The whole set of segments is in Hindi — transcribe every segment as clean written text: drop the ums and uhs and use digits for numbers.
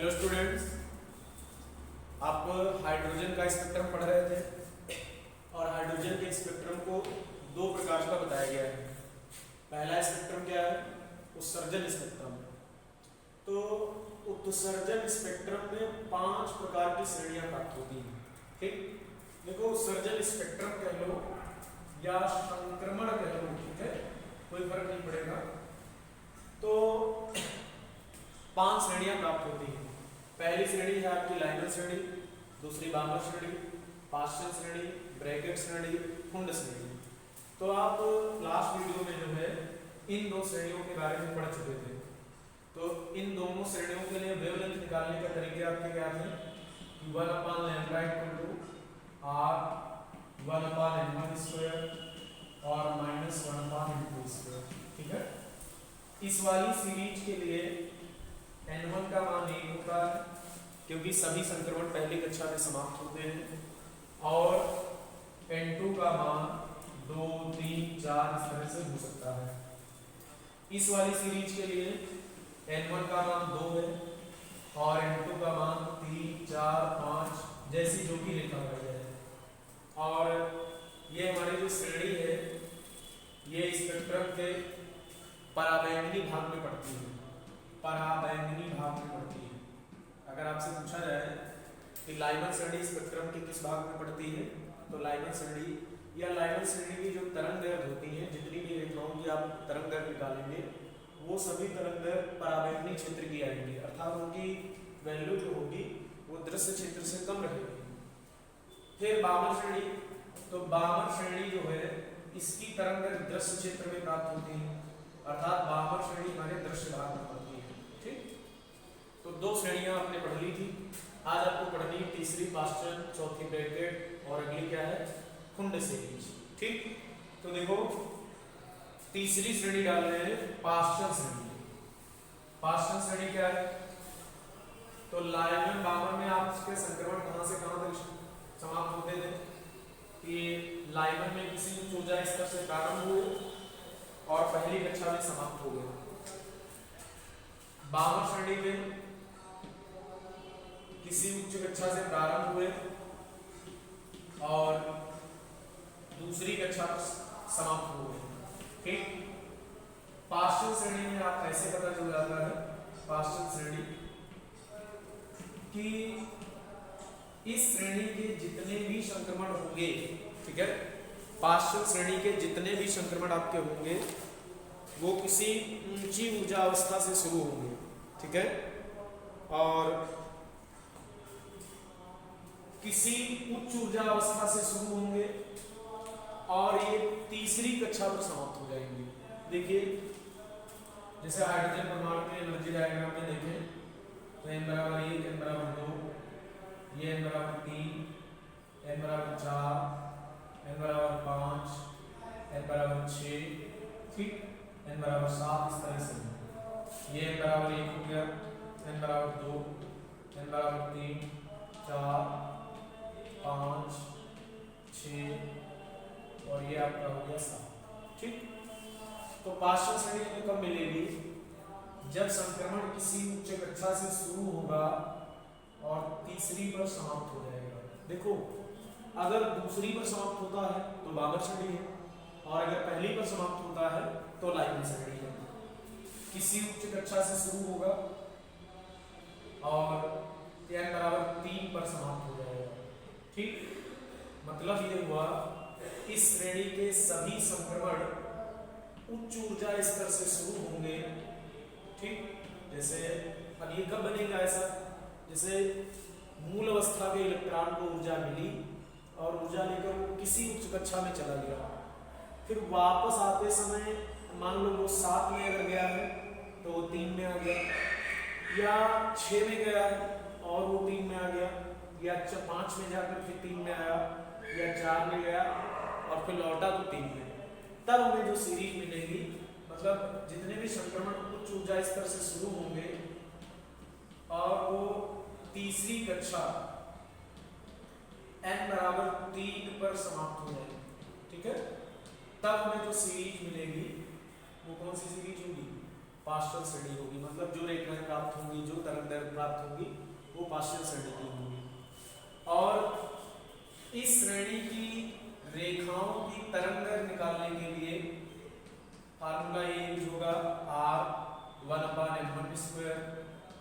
हेलो स्टूडेंट्स, आप हाइड्रोजन का स्पेक्ट्रम पढ़ रहे थे और हाइड्रोजन के स्पेक्ट्रम को दो प्रकार का बताया गया है। पहला स्पेक्ट्रम क्या है? उत्सर्जन स्पेक्ट्रम। तो उत्सर्जन स्पेक्ट्रम में 5 प्रकार की श्रेणियां प्राप्त होती हैं। ठीक, देखो उत्सर्जन स्पेक्ट्रम कह लो या संक्रमण कह लो, ठीक है, कोई फर्क नहीं पड़ेगा। तो 5 श्रेणियां प्राप्त होती हैं। पहली श्रेणी है आपकी लाइनर श्रेणी, दूसरी बामर श्रेणी, पाश्चन श्रेणी, ब्रैकेट श्रेणी, कुंड श्रेणी। तो आप लास्ट वीडियो में जो है इन दो श्रेणियों के बारे में पढ़ चुके थे। तो इन दोनों श्रेणियों के लिए वेवलेंथ निकालने का तरीके आपके क्या थे? 1/λ r 1/n² और -1/n²। ठीक है, इस वाली सीरीज के लिए n1 का मान 1 होता है क्योंकि सभी संक्रमण पहली कक्षा में समाप्त होते हैं, और n2 का मान 2, 3, 4 इस तरह से हो सकता है। इस वाली सीरीज के लिए n1 का मान 2 है और n2 का मान 3, 4, 5 जैसी जो भी लिखा गया है। और ये हमारी जो श्रेणी है ये स्पेक्ट्रम के पराबैंगनी भाग में पड़ती है। पराबैंगनी भाग में पड़ती है। अगर आपसे पूछा जाए कि लाइनर श्रेणी स्पेक्ट्रम के किस भाग में पड़ती है, तो लाइनर श्रेणी या लाइनर श्रेणी की जो तरंगदैर्घ्य होती है, जितनी भी रेखाओं की आप तरंगदैर्घ्य निकालेंगे वो सभी तरंगदैर्घ्य पराबैंगनी क्षेत्र की आएंगी, अर्थात उनकी वैल्यू जो होगी वो दृश्य क्षेत्र से कम रहेगी। फिर बामर श्रेणी, तो बामर श्रेणी जो है इसकी तरंगदैर्घ्य दृश्य क्षेत्र में प्राप्त होती है, अर्थात बामर श्रेणी हमारे दृश्य भाग में पड़ती है। ठीक, तो 2 श्रेणियां आपने पढ़ ली थी। आज आपको पढ़नी है तीसरी पाश्चन, चौथी ब्रैकेट और अगली क्या है? कुंड सीरीज। ठीक, तो देखो तीसरी श्रेणी डाल रहे हैं पाश्चन श्रेणी। पाश्चन श्रेणी क्या है? तो लाइनर बामर में आपके संक्रमण कहां से कहां तक समाप्त होते थे कि लाइनर में किसी उच्च ऊर्जा स्तर से प्रारंभ हुए और पहली कक्षा में समाप्त हो गए। बामर श्रेणी में किसी उच्च कक्षा से प्रारंभ हुए और दूसरी कक्षा समाप्त हो गए। ठीक, पाश्चन श्रेणी में आप कैसे पता चल जाता है? पाश्चन श्रेणी कि इस श्रेणी के जितने भी संक्रमण होंगे, ठीक है, पाश्चन श्रेणी के जितने भी संक्रमण आपके होंगे वो किसी ऊंची ऊर्जा अवस्था से शुरू होंगे। ठीक है, और किसी उच्च ऊर्जा अवस्था से शुरू होंगे और ये तीसरी कक्षा पर समाप्त हो जाएंगे। देखिए जैसे हाइड्रोजन परमाणु के एनर्जी डायग्राम में देखें तो n बराबर 1, n बराबर 2, ये n बराबर 3, n बराबर 4, n बराबर 5, n बराबर 6, ठीक, n बराबर 7 इस तरह से। ये n बराबर 1 हो गया, n बराबर 2, n बराबर 3, 4, 5, 6 और ये आपका हो गया 7। ठीक, तो पाश्चन श्रेणी में कब मिलेगी? जब संक्रमण किसी उच्च कक्षा से शुरू होगा और तीसरी पर समाप्त हो जाएगा। देखो अगर दूसरी पर समाप्त होता है तो बामर श्रेणी है, और अगर पहली पर समाप्त होता है तो लाइनर श्रेणी है। किसी उच्च कक्षा से शुरू होगा और n बराबर 3 पर समाप्त हो जाएगा। ठीक, मतलब ये हुआ इस श्रेणी के सभी संक्रमण उच्च ऊर्जा स्तर से शुरू होंगे। ठीक, जैसे अब ये कब बनेगा ऐसा? जैसे मूल अवस्था के इलेक्ट्रॉन को ऊर्जा मिली और ऊर्जा लेकर वो किसी उच्च कक्षा में चला गया, फिर वापस आते समय मान लो वो 7 में अगर गया है तो वो 3 में आ गया, या 6 में गया है और वो 3 में आ गया, या 5 में जाकर फिर 3 में आया, या 4 में गया और फिर लौटा तो 3 में। तब हमें जो सीरीज मिलेगी, मतलब जितने भी संक्रमण उच्च ऊर्जा स्तर से शुरू होंगे और वो तीसरी कक्षा n बराबर 3 पर समाप्त हो जाएगी। ठीक है, तब हमें जो सीरीज मिलेगी वो कौन सी सीरीज होगी? पार्शियल श्रेणी होगी, मतलब जो रेखाएं प्राप्त होंगी, जो तरंगदैर्घ्य प्राप्त होंगी वो पार्शियल श्रेणी की होंगी। और इस श्रेणी की रेखाओं की तरंगदैर्घ्य निकालने के लिए फार्मूला ये यूज होगा r1/n1²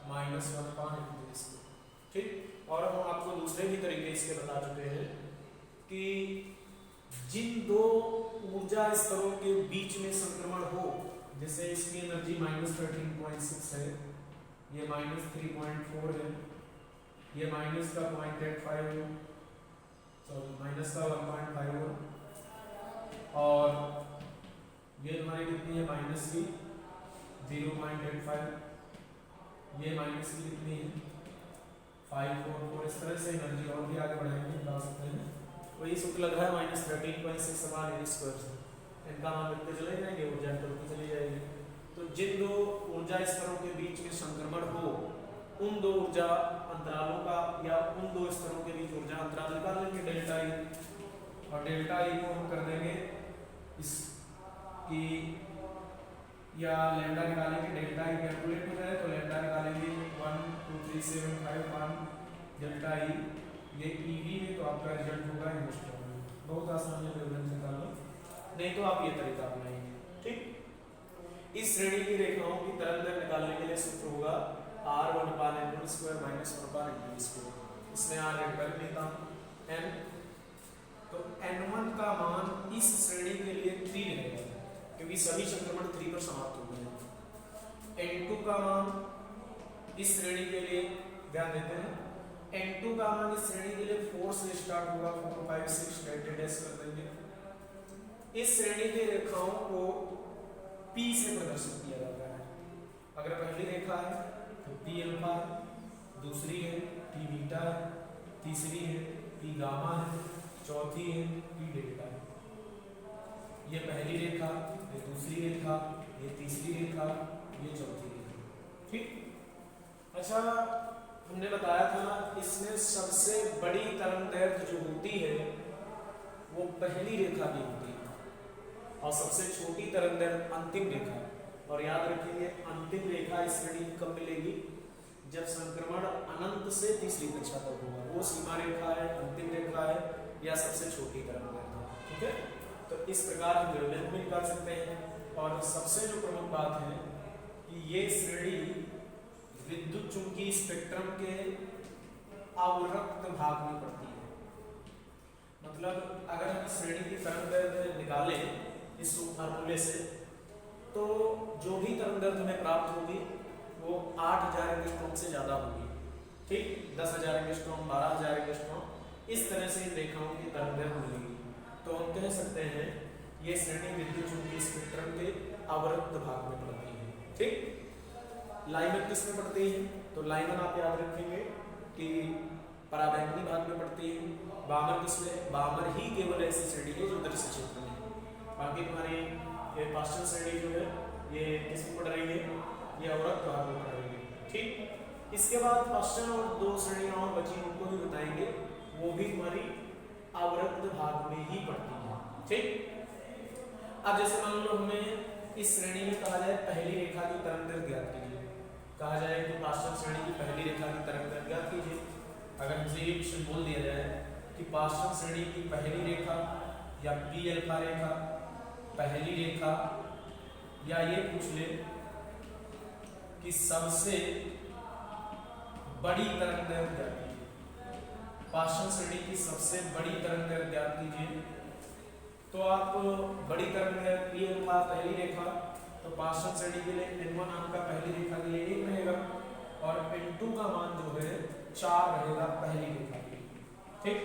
माइनस 1/n2²। ठीक, और हम आपको दूसरे भी तरीके इसके बता चुके हैं कि जिन दो ऊर्जा स्तरों के बीच में संक्रमण हो, जैसे इसकी एनर्जी -13.6 है, ये -3.4 है, ये माइनस का 0.85 है, सॉरी माइनस का 1.5 है, और ये हमारी कितनी है माइनस की 0.85, ये माइनस की कितनी है 544। इस तरह से एनर्जी और भी आगे बढ़ाएंगे, बता सकते हैं। वही सूत्र लग रहा है -13.6/n², इनका मान लिखते चले जाएंगे, ऊर्जा निकलती चली जाएगी। तो जिन दो ऊर्जा स्तरों के बीच में संक्रमण हो, उन दो ऊर्जा अंतरालों का या उन दो स्तरों के बीच ऊर्जा अंतराल निकाल लेंगे डेल्टा ई, और डेल्टा ई को हम कर देंगे इसकी या लैम्डा निकालेंगे, डेल्टा ई कैलकुलेट हो जाए तो लैम्डा निकालेंगे 12375 डेल्टा ई, ये ईवी में तो आपका रिजल्ट होगा एंगस्ट्रॉम में। बहुत आसान है वेवलेंथ निकालना, नहीं तो आप ये तरीका अपनाएंगे। ठीक, इस श्रेणी की रेखाओं की तरंगदैर्घ्य निकालने के लिए सूत्र होगा r1/n1² माइनस 1/n2²। इसमें r रेड कर लेता हूं, n, तो n1 का मान इस श्रेणी के लिए 3 रहेगा क्योंकि सभी संक्रमण 3 पर समाप्त हो गए हैं। n2 का मान इस श्रेणी के लिए ध्यान देते हैं, n2 का मान इस श्रेणी के लिए 4 से स्टार्ट होगा, 4 5 6 डैश कर देंगे। इस श्रेणी की रेखाओं को P से प्रदर्शित किया जाता है। अगर पहली रेखा है तो P अल्फा है, दूसरी है P बीटा है, तीसरी है P गामा है, चौथी है P डेल्टा है। ये पहली रेखा, ये दूसरी रेखा, ये तीसरी रेखा, ये चौथी रेखा। ठीक, अच्छा हमने बताया था ना, इसमें सबसे बड़ी तरंगदैर्घ्य जो होती है वो पहली रेखा की होती है, और सबसे छोटी तरंगदैर्घ्य अंतिम रेखा। और याद रखिए अंतिम रेखा इस श्रेणी में कब मिलेगी, जब संक्रमण अनंत से तीसरी कक्षा तक होगा, वो सीमा रेखा है, अंतिम रेखा है, या सबसे छोटी तरंगदैर्घ्य। ठीक है, तो इस प्रकार हम वेवलेंथ भी निकाल सकते हैं। और सबसे जो प्रमुख बात है कि ये श्रेणी विद्युत चुंबकीय स्पेक्ट्रम के अवरक्त भाग में पड़ती है। मतलब अगर हम इस श्रेणी की तरंगदैर्घ्य निकालें इस फार्मूले से, तो जो भी तरंगदैर्घ्य हमें प्राप्त होगी वो 8000 एंगस्ट्रॉम से ज्यादा होगी। ठीक, 10,000 एंगस्ट्रॉम, 12,000 एंगस्ट्रॉम, इस तरह से इन रेखाओं की तरंगदैर्घ्य मिलेगी। तो हम कह सकते हैं ये श्रेणी विद्युत चुंबकीय स्पेक्ट्रम के अवरक्त भाग में पड़ती है। ठीक, लाइमन किस में पड़ती है, तो लाइमन आप याद रखेंगे कि पराबैंगनी भाग में पड़ती है। बामर किसमें, बामर ही केवल ऐसी श्रेणी है जो दृश्य क्षेत्र में है। बाकी तुम्हारी ये पार्शियल श्रेणी जो है ये किसमें पड़ रही है, ये अवरक्त भाग में पड़ रही है। ठीक, इसके बाद पार्शियल और 2 श्रेणियां और बची, उनको भी बताएंगे, वो भी तुम्हारी अवरक्त भाग में ही पड़ती है। ठीक, अब जैसे मान लो हमें इस श्रेणी में कहा जाए पहली रेखा की तरंगदैर्घ्य ज्ञात कीजिए, कहा जाए कि पार्शियल श्रेणी की पहली रेखा की तरंगदैर्घ्य ज्ञात कीजिए। अगर हमसे ये क्वेश्चन बोल दिया जाए कि पार्शियल श्रेणी की पहली रेखा या P अल्फा रेखा, पहली रेखा, या ये पूछ ले कि सबसे बड़ी तरंगदैर्घ्य ज्ञात कीजिए, पार्शियल श्रेणी की सबसे बड़ी तरंगदैर्घ्य ज्ञात कीजिए, तो आप बड़ी तरंगदैर्घ्य P अल्फा पहली रेखा, तो पार्शियल श्रेणी के लिए n1 आपका पहली रेखा के लिए 1 रहेगा, और n2 का मान जो है 4 रहेगा पहली रेखा के लिए। ठीक,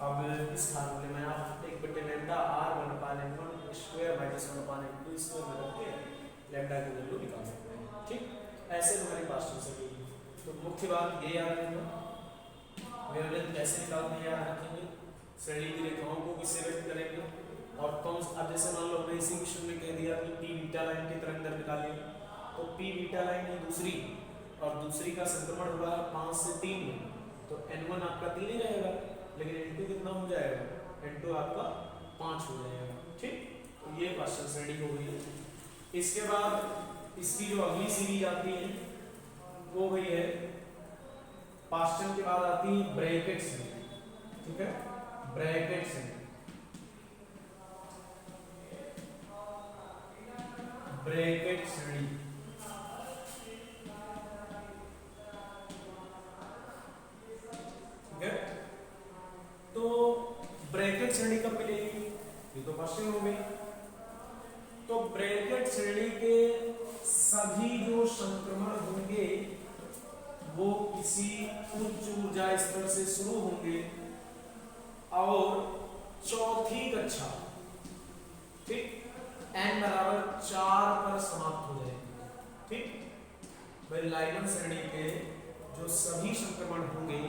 अब इस फार्मूले में आप 1/λ r1/n1² माइनस 1/n2² में रख के लैम्डा की वैल्यू निकाल सकते हैं। ठीक, ऐसे हमारे पार्शियल श्रेणी। तो मुख्य बात ये याद रखना, वेवलेंथ कैसे निकालते हैं याद रखेंगे, श्रेणी की रेखाओं को किससे व्यक्त करेंगे, और कौन, अब जैसे मान लो हमने इसी क्वेश्चन में कह दिया कि P बीटा लाइन की तरंगदैर्घ्य निकालिए, तो P बीटा लाइन है दूसरी, और दूसरी का संक्रमण हुआ है 5 से 3 में, तो n1 आपका 3 ही रहेगा, लेकिन n2 कितना हो जाएगा, n2 आपका 5 हो जाएगा। ठीक, तो ये पार्शियल श्रेणी हो गई। इसके बाद इसकी जो अगली सीरीज आती है वो वही है, पास्चन के बाद आती है ब्रैकेट श्रेणी, ठीक है, ब्रैकेट श्रेणी, ब्रैकेट श्रेणी। ठीक है, तो ब्रैकेट श्रेणी कब मिलेगी, ये तो क्वेश्चन हो गई। तो ब्रैकेट श्रेणी के सभी जो संक्रमण होंगे वो किसी उच्च ऊर्जा स्तर से शुरू होंगे और चौथी कक्षा, ठीक, n बराबर 4 पर समाप्त हो जाएंगे। ठीक, भाई लाइमन श्रेणी के जो सभी संक्रमण होंगे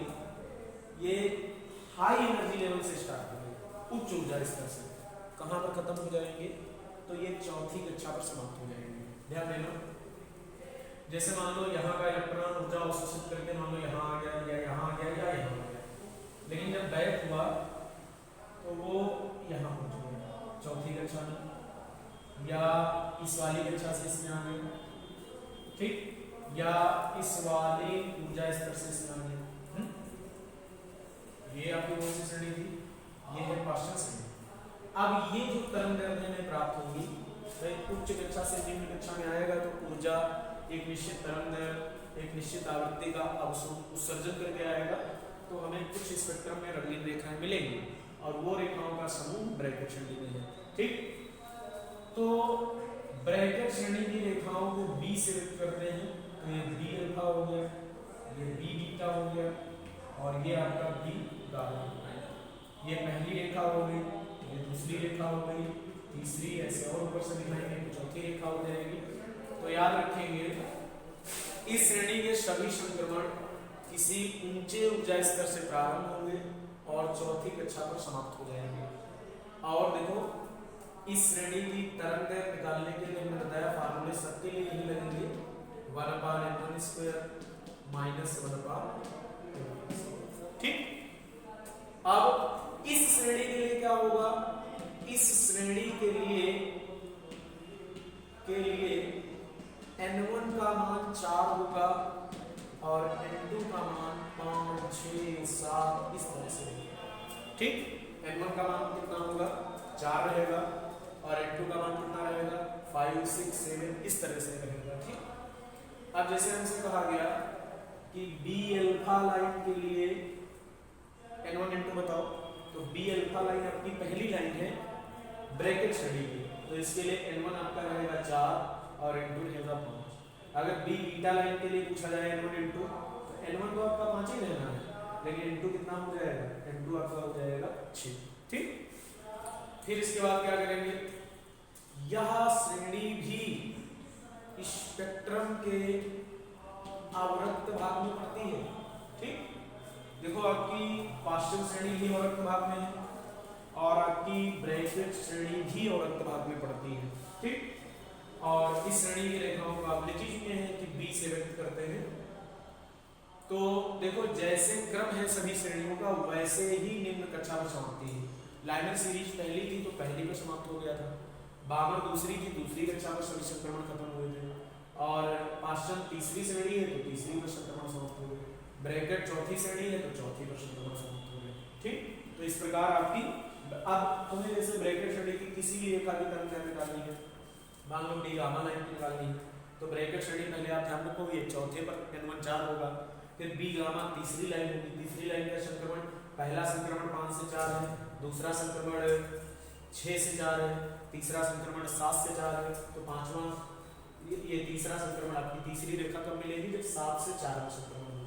ये हाई एनर्जी लेवल से स्टार्ट होंगे, उच्च ऊर्जा स्तर से, कहां पर खत्म हो जाएंगे, तो ये चौथी कक्षा पर समाप्त हो जाएंगे। ध्यान देना, जैसे मान लो यहाँ का इलेक्ट्रॉन ऊर्जा अवशोषित करके मान लो यहाँ आ गया या यहाँ आ गया या यहाँ आ गया, लेकिन जब बैक हुआ तो वो यहाँ पहुँच गया चौथी कक्षा में, या इस वाली कक्षा से इसमें आ गया, ठीक, या इस वाले ऊर्जा स्तर से इसमें आ गया। ये आपकी कौन सी श्रेणी थी, ये है पास्चन श्रेणी। अब ये जो तरंग दैर्ध्य में प्राप्त होगी, तो उच्च कक्षा से निम्न कक्षा में आएगा तो ऊर्जा एक निश्चित तरंग एक निश्चित आवृत्ति का उत्सर्जन करके आएगा, तो हमें कुछ स्पेक्ट्रम में रंगीन रेखाएं मिलेंगी और वो रेखाओं का समूह ब्रैकेट श्रेणी में है। ठीक, तो ब्रैकेट श्रेणी की रेखाओं को बी से व्यक्त करते हैं, तो ये बी अल्फा हो गया, ये बी बीटा हो गया और ये आपका बी गामा हो गया। ये पहली रेखा हो गई, ये दूसरी रेखा हो गई, तीसरी, ऐसे और ऊपर से दिखाएंगे तो चौथी रेखा हो जाएगी। तो याद रखेंगे इस श्रेणी के सभी संक्रमण किसी ऊंचे ऊर्जा स्तर से प्रारंभ होंगे और चौथी कक्षा पर समाप्त हो जाएंगे। और देखो इस श्रेणी की तरंग निकालने के लिए हमने बताया फार्मूले सबके लिए यही लगेंगे, 1/n² माइनस 1/n²। ठीक, अब इस श्रेणी के लिए क्या होगा, इस श्रेणी के लिए n1 का मान 4 होगा और n2 का मान 5, 6, 7 इस तरह से होगा। ठीक, n1 का मान कितना होगा, 4 रहेगा और n2 का मान कितना रहेगा, 5, 6, 7 इस तरह से रहेगा। ठीक, अब जैसे हमसे कहा गया कि बी अल्फा लाइन के लिए n1 n2 बताओ, तो बी अल्फा लाइन आपकी पहली लाइन है ब्रैकेट श्रेणी की, तो इसके लिए n1 आपका रहेगा 4 और n2 रहेगा 5। अगर बी बीटा लाइन के लिए पूछा जाए n1 n2, तो n1 तो आपका 5 ही रहना है, लेकिन n2 कितना हो जाएगा, n2 आपका हो जाएगा 6। ठीक, फिर इसके बाद क्या करेंगे, यह श्रेणी भी स्पेक्ट्रम के अवरक्त भाग में पड़ती है। ठीक, देखो आपकी पास्चन श्रेणी भी अवरक्त भाग में है और आपकी ब्रैकेट श्रेणी भी अवरक्त भाग में पड़ती है। ठीक, और इस श्रेणी की रेखाओं को आप लिख चुके हैं कि बी से व्यक्त करते हैं। तो देखो जैसे क्रम है सभी श्रेणियों का वैसे ही निम्न कक्षा पर समाप्ति है। लाइनर सीरीज पहली थी तो पहली पर समाप्त हो गया था, बाबर दूसरी थी, दूसरी कक्षा पर सभी संक्रमण खत्म हुए थे, और पास्चन तीसरी श्रेणी है तो तीसरी पर संक्रमण समाप्त हो गए, ब्रैकेट चौथी श्रेणी है तो चौथी पर संक्रमण समाप्त हो गए। ठीक, तो इस प्रकार आपकी, अब तुम्हें जैसे ब्रैकेट श्रेणी की किसी भी रेखा की तरंग निकालनी है, मान लो डी गामा लाइन की निकालनी है, तो ब्रैकेट श्रेणी पहले आप ध्यान रखो ये चौथे पर n1 4 होगा, फिर बी गामा तीसरी लाइन होगी, तीसरी लाइन का संक्रमण, पहला संक्रमण 5 से 4 है, दूसरा संक्रमण 6 से 4 है, तीसरा संक्रमण 7 से 4 है, तो पांचवा ये तीसरा संक्रमण आपकी तीसरी रेखा कब मिलेगी, जब 7 से 4 में संक्रमण हो,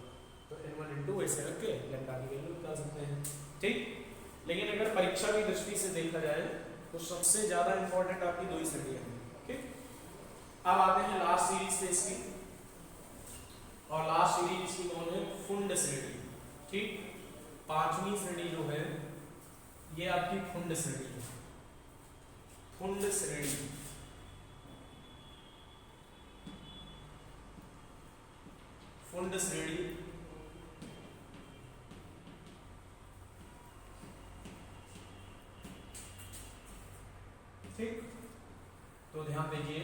तो n1 n2 ऐसे रख के लैम्डा की वैल्यू निकाल सकते हैं। ठीक, लेकिन अगर परीक्षा की दृष्टि से देखा जाए तो सबसे ज्यादा इंपॉर्टेंट आपकी दो ही श्रेणियां हैं। ठीक, अब आते हैं लास्ट सीरीज पे इसकी, और लास्ट सीरीज इसकी कौन है, फुंड श्रेणी। ठीक, पांचवी श्रेणी जो है ये आपकी फुंड श्रेणी है, फुंड श्रेणी। फुंड श्रेणी ठीक, तो ध्यान दीजिए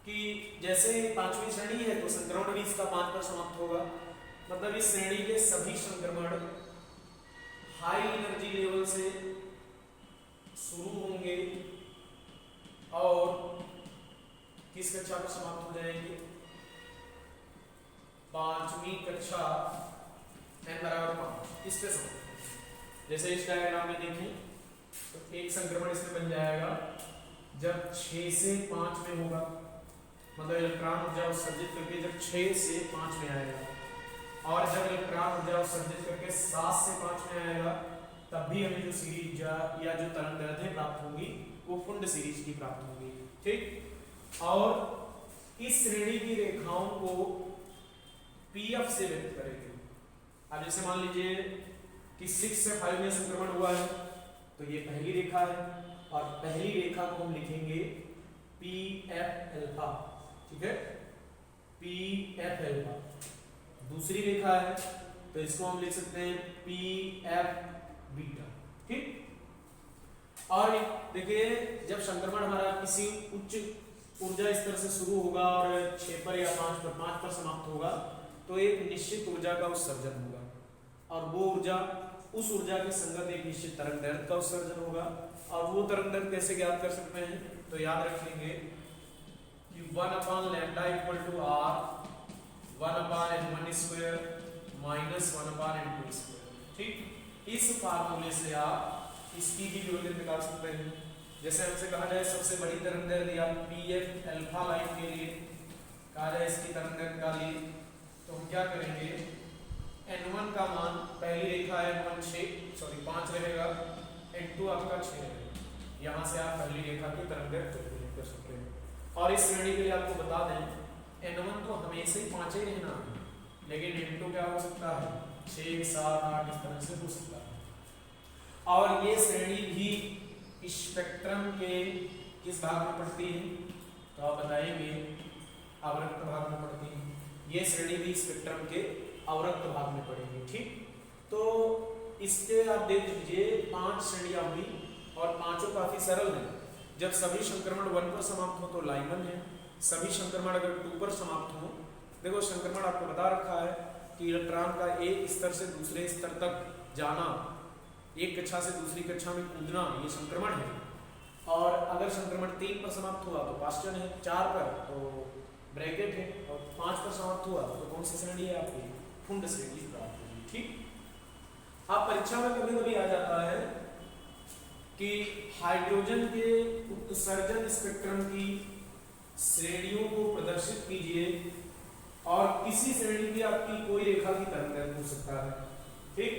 कि जैसे पांचवी श्रेणी है तो संक्रमण भी इसका 5 पर समाप्त होगा, मतलब इस श्रेणी के सभी संक्रमण हाई एनर्जी लेवल से शुरू होंगे और किस कक्षा पर समाप्त हो जाएंगे, पांचवी कक्षा n बराबर 5 इस पे समाप्त। जैसे इस डायग्राम में देखें तो एक संक्रमण इसमें बन जाएगा जब 6 से 5 में होगा, मतलब इलेक्ट्रॉन ऊर्जा उत्सर्जित करके जब 6 से 5 में आएगा, और जब इलेक्ट्रॉन ऊर्जा उत्सर्जित करके 7 से 5 में आएगा तब भी हमें जो सीरीज या जो तरंग दैर्ध्य प्राप्त होगी वो फुंड सीरीज की प्राप्त होगी। ठीक, और इस श्रेणी की रेखाओं को पीएफ से व्यक्त करेंगे। अब जैसे मान लीजिए कि 6 से 5 में संक्रमण हुआ है तो ये पहली रेखा है और पहली रेखा को हम लिखेंगे पी एफ अल्फा। ठीक है, पी एफ अल्फा। दूसरी रेखा है तो इसको हम लिख सकते हैं पी एफ बीटा। ठीक, और देखिए जब संक्रमण हमारा किसी उच्च ऊर्जा स्तर से शुरू होगा और 6 पर या 5 पर समाप्त होगा तो एक निश्चित ऊर्जा का उत्सर्जन होगा, और वो ऊर्जा उस ऊर्जा के संगत एक निश्चित तरंग दैर्ध्य का उत्सर्जन होगा। और वो तरंग दैर्ध्य कैसे ज्ञात कर सकते हैं, तो याद रखेंगे कि 1/λ = r 1/n1² - 1/n2²। ठीक, इस फार्मूले से आप इसकी भी यूनिट निकाल सकते हैं। जैसे हमसे कहा जाए सबसे बड़ी तरंग दैर्ध्य या पीएफ अल्फा लाइन के लिए कहा जाए इसकी तरंग दैर्ध्य का लिए, तो हम क्या करेंगे, n1 का मान पहली रेखा है n1 5 रहेगा, n2 आपका 6 रहेगा। यहाँ से आप पहली रेखा की तरंग दैर्ध्य कर सकते हैं। और इस श्रेणी के लिए आपको बता दें n1 तो हमेशा ही 5 ही रहना है, लेकिन n2 क्या हो सकता है 6, 7, 8 इस तरह से हो सकता है। और ये श्रेणी भी स्पेक्ट्रम के किस भाग में पड़ती है, तो आप बताएंगे अवरक्त भाग में पड़ती है। ये श्रेणी भी स्पेक्ट्रम के अवरक्त भाग में पड़ेगी। ठीक, तो इसके आप देख लीजिए 5 श्रेणियां हुई और पांचों काफी सरल हैं। जब सभी संक्रमण 1 पर समाप्त हो तो लाइमन है, सभी संक्रमण अगर 2 पर समाप्त हो, देखो संक्रमण आपको बता रखा है कि इलेक्ट्रॉन का एक स्तर से दूसरे स्तर तक जाना, एक कक्षा से दूसरी कक्षा में कूदना, ये संक्रमण है। और अगर संक्रमण 3 पर समाप्त हुआ तो पास्चन है, 4 पर तो ब्रैकेट है, और 5 पर समाप्त हुआ तो कौन सी श्रेणी है आपकी, फुंड श्रेणी प्राप्त होगी। ठीक, अब परीक्षा में कभी कभी आ जाता है कि हाइड्रोजन के उत्सर्जन स्पेक्ट्रम की श्रेणियों को प्रदर्शित कीजिए और किसी श्रेणी की आपकी कोई रेखा की तरंग दैर्ध्य पूछ सकता है। ठीक,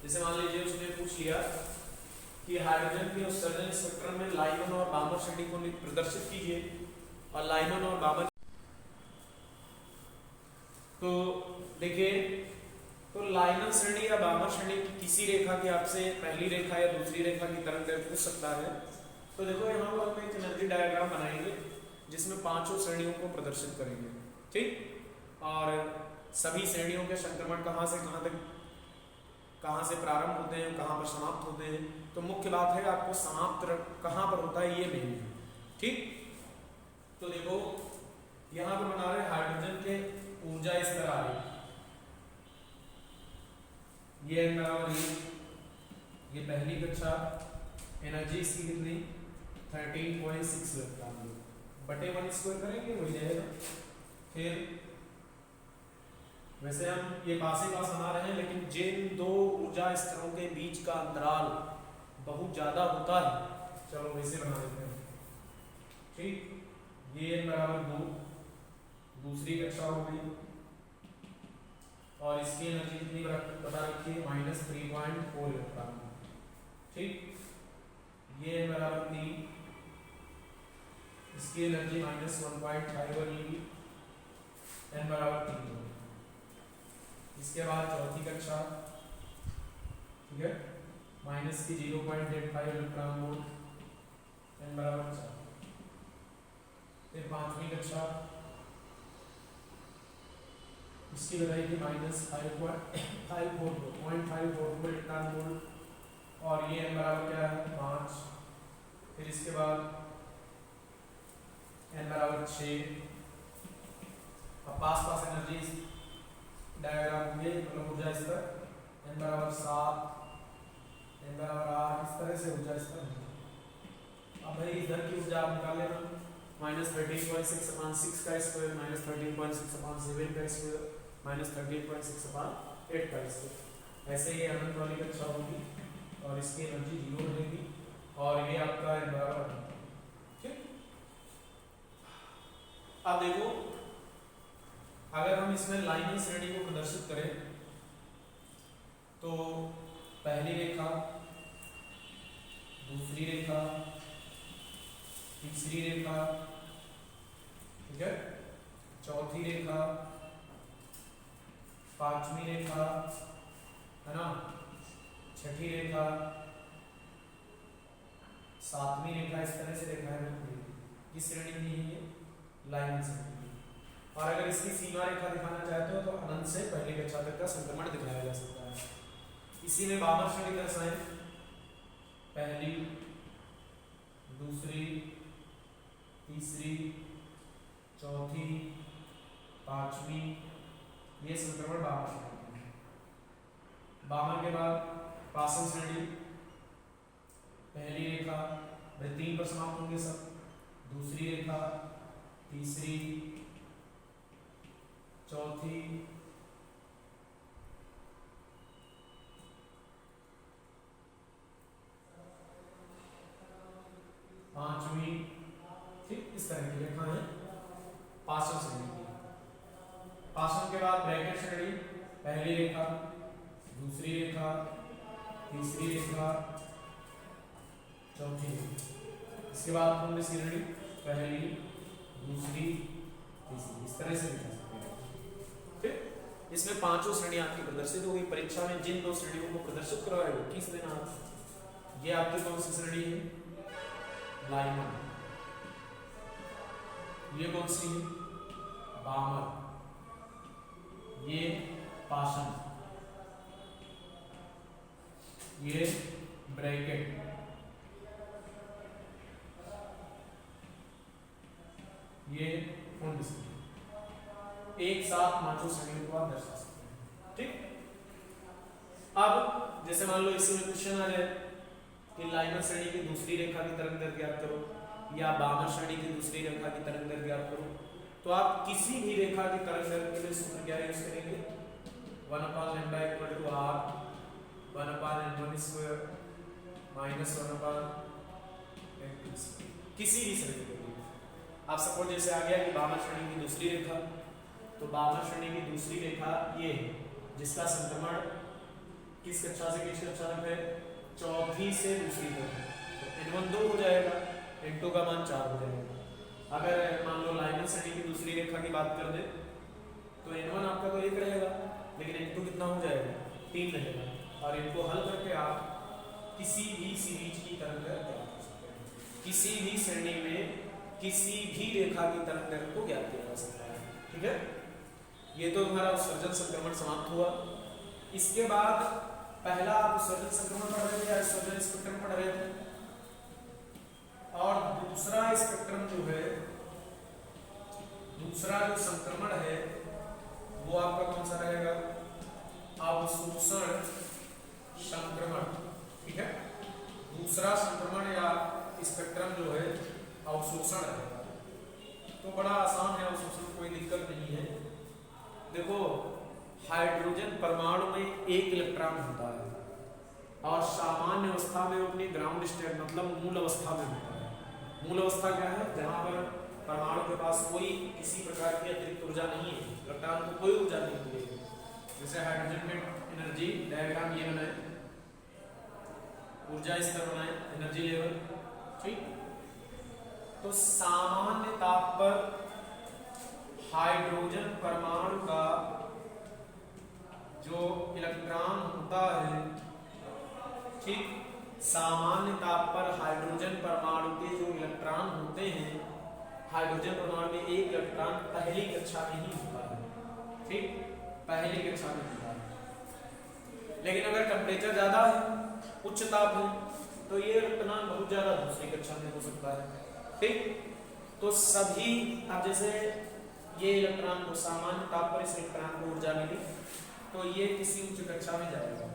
जैसे मान लीजिए उसने पूछ लिया कि हाइड्रोजन के उत्सर्जन स्पेक्ट्रम में लाइमन और बामर श्रेणी को प्रदर्शित कीजिए, और लाइमन और बामर, तो देखिए तो लाइमन श्रेणी या बामर श्रेणी की किसी रेखा की आपसे पहली रेखा या दूसरी रेखा की तरंग दैर्ध्य पूछ सकता है। तो देखो यहाँ पर हम एक एनर्जी डायग्राम बनाएंगे जिसमें पांचों श्रेणियों को प्रदर्शित करेंगे। ठीक, और सभी श्रेणियों के संक्रमण कहाँ से प्रारंभ होते हैं, कहाँ पर समाप्त होते हैं। तो मुख्य बात है आपको समाप्त कहाँ पर होता है ये मेन है। ठीक, तो देखो यहाँ पर बना रहे हाइड्रोजन के ऊर्जा स्तर आ रही, ये पहली कक्षा, एनर्जी इसकी कितनी 13.6 इलेक्ट्रॉन बटे 1² करेंगे वही जाएगा। फिर वैसे हम ये पास ही पास बना रहे हैं, लेकिन जिन दो ऊर्जा स्तरों के बीच का अंतराल बहुत ज्यादा होता है, चलो वैसे बना देते हैं। ठीक, ये n = 2 दूसरी कक्षा हो गई, और इसकी एनर्जी कितनी बता रखी है -3.4 इलेक्ट्रॉन। ठीक, ये n = 3, इसकी एनर्जी -1.5 बनेगी, n = 3। इसके बाद चौथी कक्षा, ठीक है, माइनस की 0.85 इलेक्ट्रॉन वोल्ट, n = 4। फिर पांचवी कक्षा, इसकी बताइए -5.54 इलेक्ट्रॉन वोल्ट, और ये n = क्या है 5। फिर इसके बाद n बराबर 6। अब पास पास एनर्जी डायग्राम होंगे, मतलब ऊर्जा स्तर n बराबर 7, n बराबर 8, इस तरह से ऊर्जा स्तर। अब भाई इधर की ऊर्जा आप निकाल लेना, -13.6 अपॉन 6 का स्क्वायर, -13.6 अपॉन 7 का स्क्वायर, -13.6 अपॉन 8 का स्क्वायर। ऐसे ही अनंत वाली कक्षा होगी और इसकी एनर्जी 0 रहेगी और ये आपका n बराबर। ठीक, अब देखो अगर हम इसमें लाइनर श्रेणी को प्रदर्शित करें तो पहली रेखा, दूसरी रेखा, तीसरी रेखा, ठीक है, चौथी रेखा, पांचवी रेखा, है ना, छठी रेखा, सातवीं रेखा, इस तरह से रेखा है किस श्रेणी में है ये? लाइन श्रेणी। और अगर इसकी सीमा रेखा दिखाना चाहते हो तो अनंत से पहली कक्षा तक का संक्रमण दिखाया जा सकता है। इसी में बामर श्रेणी दर्शाएं, पहली, दूसरी, तीसरी, चौथी, पांचवी, ये संक्रमण बामर श्रेणी है। बामर के बाद पासन श्रेणी, पहली रेखा, भाई 3 पर समाप्त होंगे सब, दूसरी रेखा, तीसरी, चौथी, पांचवी, ठीक, इस तरह की रेखा है पासन श्रेणी की। पासन के बाद ब्रैकेट श्रेणी, पहली रेखा, दूसरी रेखा, तीसरी रेखा, चौथी। इसके बाद हम श्रेणी, पहली, दूसरी, तीसरी, इस तरह से लिखा सकते हैं। ठीक, इसमें पांचों श्रेणी आपकी प्रदर्शित होगी। परीक्षा में जिन 2 श्रेणियों को प्रदर्शित करवाएगा किस देना, ये आपकी कौन सी श्रेणी है? लाइनर। ये कौन सी है? बामर। ये पाषण, ये ब्रैकेट, ये कुंड श्रेणी। एक साथ पांचों श्रेणियों को आप दर्शा सकते हैं। ठीक, अब जैसे मान लो इसी में क्वेश्चन आ जाए कि लाइनर श्रेणी की दूसरी रेखा की तरंग दैर्घ्य ज्ञात करो या बामर श्रेणी की दूसरी रेखा की तरंग दैर्घ्य ज्ञात करो, तो आप किसी भी रेखा की तरंग दैर्घ्य के लिए सूत्र क्या यूज करेंगे? 1/λ = r 1/n1² -1/n2। किसी भी श्रेणी के लिए आप सपोज जैसे आ गया कि बामर श्रेणी की दूसरी रेखा, तो बामर श्रेणी की दूसरी रेखा ये है जिसका संक्रमण किस कक्षा से किस कक्षा तक है? चौथी से दूसरी तक है, तो n1 2 हो जाएगा, n2 का मान 4 हो जाएगा। अगर मान लो लाइनर श्रेणी की दूसरी रेखा की बात कर दे तो n1 आपका तो 1 रहेगा, लेकिन n2 कितना हो जाएगा? 3 रहेगा। और इनको हल करके आप किसी भी सीरीज की तरंग दैर्घ्य ज्ञात कर सकते हैं। किसी भी श्रेणी में किसी भी रेखा की तरंग दैर्घ्य को ज्ञात किया जा सकता है। ठीक है, ये तो हमारा उत्सर्जन संक्रमण समाप्त हुआ। इसके बाद पहला आप उत्सर्जन संक्रमण पढ़ रहे थे या उत्सर्जन स्पेक्ट्रम पढ़ रहे थे, और दूसरा स्पेक्ट्रम जो है, दूसरा जो संक्रमण है वो आपका कौन सा रहेगा? अवशोषण संक्रमण। ठीक है, दूसरा संक्रमण या स्पेक्ट्रम जो है अवशोषण रहेगा। तो बड़ा आसान है अवशोषण, कोई दिक्कत नहीं है। देखो हाइड्रोजन परमाणु में 1 इलेक्ट्रॉन होता है और सामान्य अवस्था में अपनी ग्राउंड स्टेट मतलब मूल अवस्था में होता है। मूल अवस्था क्या है? जहां पर परमाणु के पास कोई किसी प्रकार की अतिरिक्त ऊर्जा नहीं है, इलेक्ट्रॉन को कोई ऊर्जा नहीं मिलेगी। जैसे हाइड्रोजन में एनर्जी डायग्राम ये बनाए, ऊर्जा स्तर बनाए, एनर्जी लेवल। ठीक, तो सामान्य ताप पर हाइड्रोजन परमाणु का जो इलेक्ट्रॉन होता है, ठीक, सामान्य ताप पर हाइड्रोजन परमाणु के जो इलेक्ट्रॉन होते हैं, हाइड्रोजन परमाणु में 1 इलेक्ट्रॉन पहली कक्षा में ही होता है। ठीक, पहली कक्षा में होता है। लेकिन अगर टेम्परेचर ज्यादा है, उच्च ताप है, तो ये इलेक्ट्रॉन बहुत ज्यादा दूसरी कक्षा में हो सकता है। ठीक, तो सभी, अब जैसे ये इलेक्ट्रॉन को सामान्य ताप पर इस इलेक्ट्रॉन को ऊर्जा मिली, तो ये किसी उच्च कक्षा में जाएगा।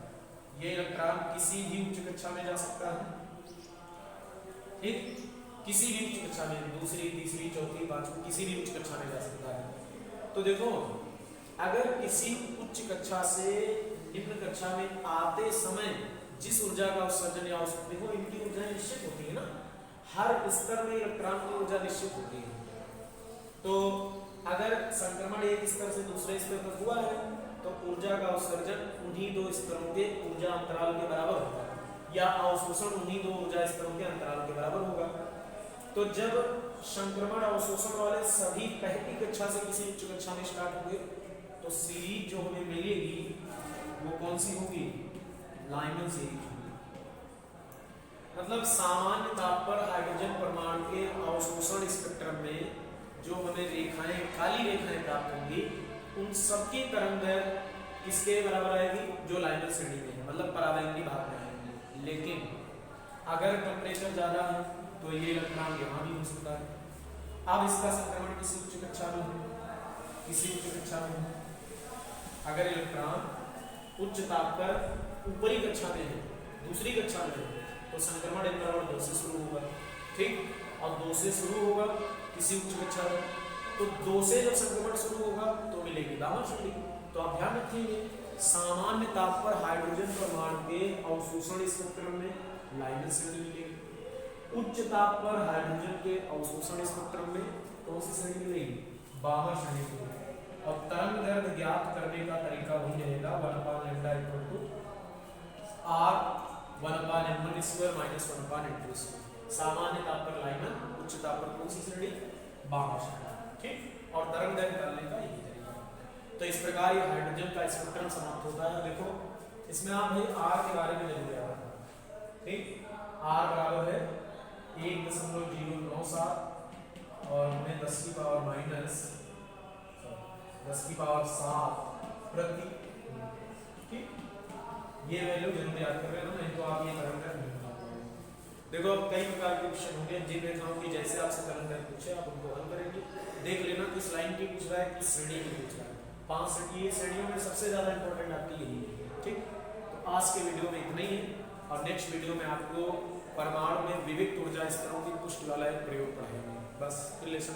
ये इलेक्ट्रॉन किसी भी उच्च कक्षा में जा सकता है, ठीक, किसी भी उच्च कक्षा में, दूसरी, तीसरी, चौथी, पांचवी, किसी भी उच्च कक्षा में जा सकता है। तो देखो, अगर किसी उच्च कक्षा से निम्न कक्षा में आते समय जिस ऊर्जा का उत्सर्जन या उत्सर्जन, देखो इनकी ऊर्जा निश्चित होती है ना, हर स्तर में इलेक्ट्रॉन की ऊर्जा निश्चित होती है। तो अगर संक्रमण एक स्तर से दूसरे स्तर तक हुआ है तो ऊर्जा का उत्सर्जन उन्हीं दो स्तरों के ऊर्जा अंतराल के बराबर होगा, या अवशोषण उन्हीं दो ऊर्जा स्तरों के अंतराल के बराबर होगा। तो जब संक्रमण अवशोषण वाले सभी पहली कक्षा से किसी उच्च कक्षा में स्टार्ट हुए तो सीरीज जो हमें मिलेगी वो कौन सी होगी? लाइमन सीरीज होगी। मतलब सामान्य ताप पर हाइड्रोजन परमाणु के अवशोषण स्पेक्ट्रम में जो हमें रेखाएं, काली रेखाएं प्राप्त होंगी, उन सबकी तरंग दैर्घ्य किसके बराबर आएगी? जो लाइमन श्रेणी में है, मतलब परावैंगी भाग में आएगी। लेकिन अगर टेम्परेचर ज्यादा है तो ये इलेक्ट्रॉन यहाँ भी हो सकता है। अब इसका संक्रमण किसी उच्च कक्षा में है, किसी उच्च कक्षा में है। अगर इलेक्ट्रॉन उच्च ताप पर ऊपरी कक्षा में है, दूसरी कक्षा में है, तो संक्रमण इंटरवल 2 से शुरू होगा, ठीक, और 2 से शुरू होगा किसी उच्च कक्षा में, तो 2 से जब संक्रमण शुरू होगा तो मिलेगी गामा श्रेणी। तो आप ध्यान रखिए, सामान्य ताप पर हाइड्रोजन परमाणु के अवशोषण स्पेक्ट्रम में लाइमन श्रेणी मिलेगी, उच्च ताप पर हाइड्रोजन के अवशोषण स्पेक्ट्रम में कौन सी श्रेणी मिलेगी? बामा श्रेणी मिलेगी। और तरंग दैर्घ्य ज्ञात करने का तरीका वही रहेगा, 1/λ = r 1/m² - 1/n²। सामान्य ताप पर लाइमन, उच्च ताप पर कौन सी श्रेणी? बामा श्रेणी, ठीक। और तरंग दैर्घ्य निकालने का यही तरीका। तो इस प्रकार ये हाइड्रोजन का स्पेक्ट्रम समाप्त होता है। देखो इसमें आप भाई r के बारे में जरूर याद रखना, ठीक। r बराबर है 1.097 और हमें 10⁻⁻7 प्रति, ठीक। ये वैल्यू जरूर याद कर लेना, नहीं तो आप ये तरंग दैर्घ्य नहीं निकाल पाओगे। देखो अब कई प्रकार के क्वेश्चन होंगे, जिन रेखाओं की जैसे आपसे तरंग दैर्घ्य पूछे आप उनको हल करेंगे। देख लेना किस लाइन की पूछ रहा है, किस श्रेणी की पूछ रहा है। 5 श्रेणी, श्रेणियों में सबसे ज्यादा इंपॉर्टेंट आपकी यही है, ठीक। तो आज के वीडियो में इतना ही है, और नेक्स्ट वीडियो में आपको परमाणु में विविध ऊर्जा स्तरों की पुष्टि वाला एक प्रयोग पढ़ाएंगे। बस रिलेशन